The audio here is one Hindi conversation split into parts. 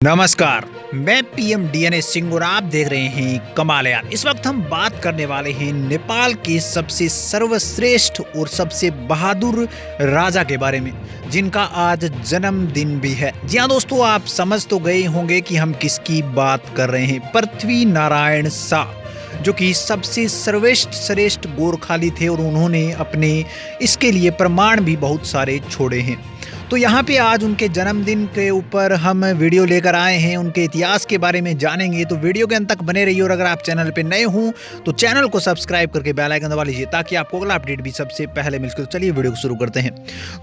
नमस्कार, मैं पीएम डीएनए सिंह और आप देख रहे हैं कमालयान। इस वक्त हम बात करने वाले हैं नेपाल के सबसे सर्वश्रेष्ठ और सबसे बहादुर राजा के बारे में, जिनका आज जन्मदिन भी है। जी हाँ दोस्तों, आप समझ तो गए होंगे कि हम किसकी बात कर रहे हैं। पृथ्वी नारायण शाह, जो कि सबसे सर्वश्रेष्ठ गोरखाली थे और उन्होंने अपने इसके लिए प्रमाण भी बहुत सारे छोड़े हैं। तो यहाँ पे आज उनके जन्मदिन के ऊपर हम वीडियो लेकर आए हैं, उनके इतिहास के बारे में जानेंगे। तो वीडियो के अंत तक बने रहिए और अगर आप चैनल पे नए हों तो चैनल को सब्सक्राइब करके बेल आइकन दबा लीजिए ताकि आपको अगला अपडेट भी सबसे पहले मिल सके। तो चलिए वीडियो को शुरू करते हैं।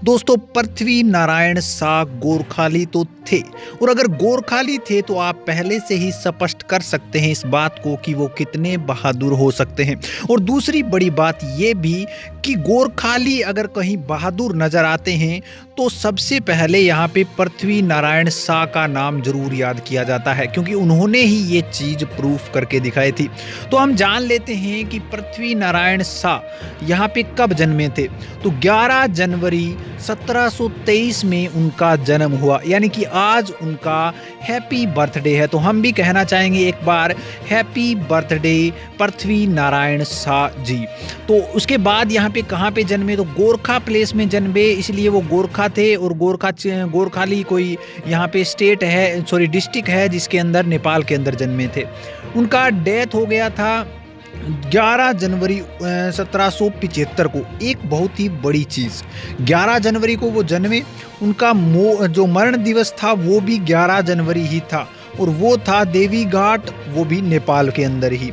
दोस्तों, पृथ्वी नारायण शाह गोरखाली तो थे, और अगर गोरखाली थे तो आप पहले से ही स्पष्ट कर सकते हैं इस बात को कि वो कितने बहादुर हो सकते हैं। और दूसरी बड़ी बात ये भी कि गोरखाली अगर कहीं बहादुर नजर आते हैं तो सबसे पहले यहाँ पे पृथ्वी नारायण शाह का नाम जरूर याद किया जाता है, क्योंकि उन्होंने ही ये चीज प्रूफ करके दिखाई थी। तो हम जान लेते हैं कि पृथ्वी नारायण शाह यहाँ पे कब जन्मे थे। तो 11 जनवरी 1723 में उनका जन्म हुआ, यानी कि आज उनका हैप्पी बर्थडे है। तो हम भी कहना चाहेंगे एक बार हैप्पी बर्थडे पृथ्वी नारायण शाह जी। तो उसके बाद यहाँ पे कहाँ पे जन्मे, तो गोरखा प्लेस में जन्मे, इसलिए वो गोरखा थे। और गोरखाली कोई यहाँ पे स्टेट है, सॉरी डिस्ट्रिक्ट है, जिसके अंदर नेपाल के अंदर जन्मे थे। उनका डेथ हो गया था 11 जनवरी 1775 को। एक बहुत ही बड़ी चीज़, 11 जनवरी को वो जन्मे, उनका जो मरण दिवस था वो भी 11 जनवरी ही था, और वो था देवी घाट, वो भी नेपाल के अंदर ही।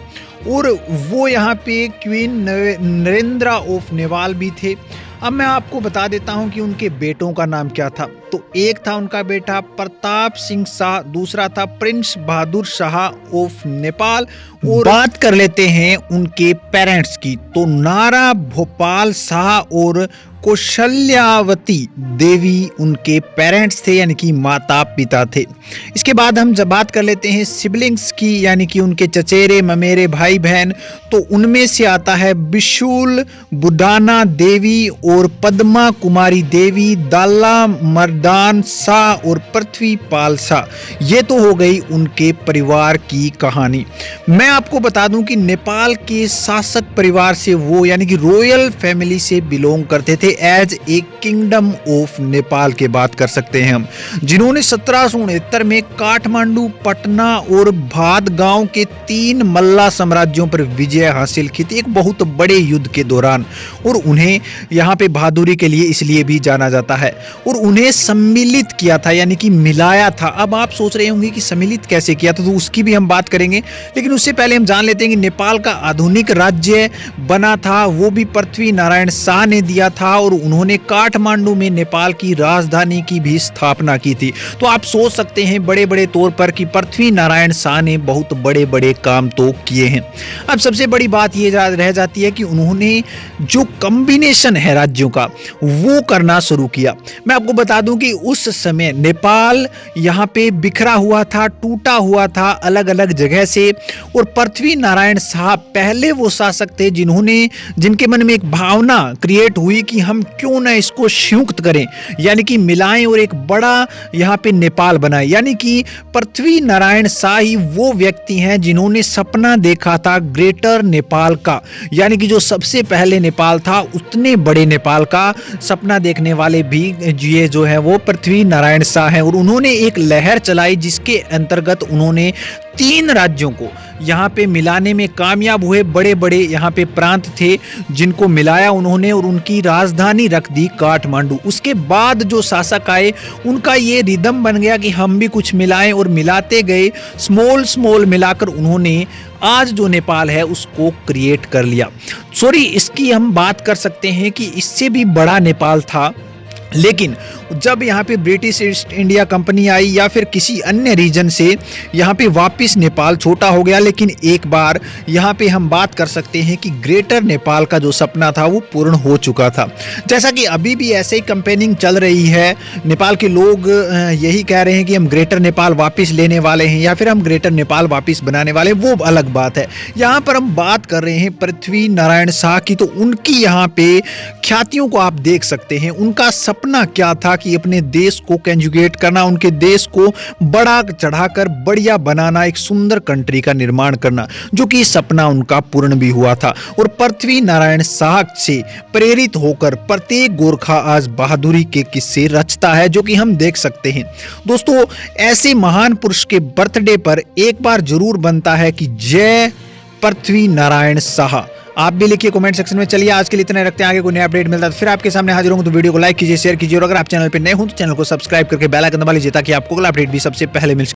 और वो यहाँ पे क्वीन नरेंद्रा ऑफ नेपाल भी थे। अब मैं आपको बता देता हूँ कि उनके बेटों का नाम क्या था। तो एक था उनका बेटा प्रताप सिंह शाह, दूसरा था प्रिंस बहादुर शाह ऑफ नेपाल। और बात कर लेते हैं उनके पेरेंट्स की, तो नारा भोपाल शाह और कौशल्यावती देवी उनके पेरेंट्स थे, यानी कि माता पिता थे। इसके बाद हम जब बात कर लेते हैं सिबलिंग्स की, यानी कि उनके चचेरे ममेरे भाई बहन, तो उनमें से आता है बिशुल बुडाना देवी और पद्मा कुमारी देवी, दाला मर्दान शाह और पृथ्वी पाल शाह। ये तो हो गई उनके परिवार की कहानी। मैं आपको बता दूं कि नेपाल के शासक परिवार से वो, यानी कि रॉयल फैमिली से बिलोंग करते थे। As a kingdom of Nepal के बात कर सकते हैं हम, जिन्होंने 1769 में काठमांडू, पटना और भाद गांव के 3 मल्ला साम्राज्यों पर विजय हासिल की थी, एक बहुत बड़े युद्ध के दौरान। और उन्हें यहाँ पे बहादुरी के लिए इसलिए भी जाना जाता है। और उन्हें सम्मिलित किया था, यानी कि मिलाया था। अब आप सोच रहे होंगे कि सम्मिलित कैसे किया था, तो उसकी भी हम बात करेंगे। लेकिन उससे पहले हम जान लेते हैं कि नेपाल का आधुनिक राज्य बना था वो भी पृथ्वी नारायण शाह ने दिया था, और उन्होंने काठमांडू में नेपाल की राजधानी की भी स्थापना की थी। तो आप सोच सकते हैं बड़े बड़े तौर पर कि पृथ्वी नारायण शाह ने बहुत बड़े बड़े काम तो किए हैं। अब सबसे बड़ी बात ये रह जाती है कि उन्होंने जो कॉम्बिनेशन है राज्यों का वो करना शुरू किया। मैं आपको बता दूं कि उस समय नेपाल यहाँ पे बिखरा हुआ था, टूटा हुआ था अलग अलग जगह से। और पृथ्वी नारायण शाह पहले वो शासक थे जिनके मन में एक भावना क्रिएट हुई कि हम क्यों ना इसको संयुक्त करें, यानी कि मिलाएं और एक बड़ा यहाँ पे नेपाल बनाए। यानी कि पृथ्वी नारायण शाह ही वो व्यक्ति हैं जिन्होंने सपना देखा था ग्रेटर नेपाल का, यानी कि जो सबसे पहले नेपाल था उतने बड़े नेपाल का सपना देखने वाले भी ये जो है वो पृथ्वी नारायण शाह हैं। और उन्होंने एक लहर चलाई जिसके अंतर्गत उन्होंने 3 राज्यों को यहाँ पे मिलाने में कामयाब हुए। बड़े बड़े यहाँ पे प्रांत थे जिनको मिलाया उन्होंने, और उनकी राजधानी रख दी काठमांडू। उसके बाद जो शासक आए उनका ये रिदम बन गया कि हम भी कुछ मिलाएं, और मिलाते गए, स्मॉल मिलाकर उन्होंने आज जो नेपाल है उसको क्रिएट कर लिया। सॉरी, इसकी हम बात कर सकते हैं कि इससे भी बड़ा नेपाल था। लेकिन जब यहाँ पे ब्रिटिश ईस्ट इंडिया कंपनी आई या फिर किसी अन्य रीजन से यहाँ पे वापस नेपाल छोटा हो गया। लेकिन एक बार यहाँ पे हम बात कर सकते हैं कि ग्रेटर नेपाल का जो सपना था वो पूर्ण हो चुका था। जैसा कि अभी भी ऐसे ही कंपेनिंग चल रही है, नेपाल के लोग यही कह रहे हैं कि हम ग्रेटर नेपाल वापस लेने वाले हैं या फिर हम ग्रेटर नेपाल वापस बनाने वाले, वो अलग बात है। यहाँ पर हम बात कर रहे हैं पृथ्वी नारायण शाह की, तो उनकी यहाँ पे ख्यातियों को आप देख सकते हैं। उनका सपना क्या था था कि अपने देश को कंजुगेट करना, उनके देश को बढ़ा चढ़ाकर बढ़िया बनाना, एक सुंदर कंट्री का निर्माण करना, जो कि सपना उनका पूर्ण भी हुआ था। और पृथ्वी नारायण शाह से प्रेरित होकर प्रत्येक गोरखा आज बहादुरी के किस्से रचता है, जो कि हम देख सकते हैं। दोस्तों, ऐसे महान पुरुष के बर्थडे पर एक बार जरूर बनता है कि जय पृथ्वी नारायण शाह। आप भी लिखिए कमेंट सेक्शन में। चलिए आज के लिए इतना रखते हैं, आगे कोई नया अपडेट मिलता है तो फिर आपके सामने हाजिर होंगे। तो वीडियो को लाइक कीजिए, शेयर कीजिए और अगर आप चैनल पर नए हो तो चैनल को सब्सक्राइब करके बेल आइकन दबा लीजिए ताकि आपको अगला अपडेट भी सबसे पहले मिल सके।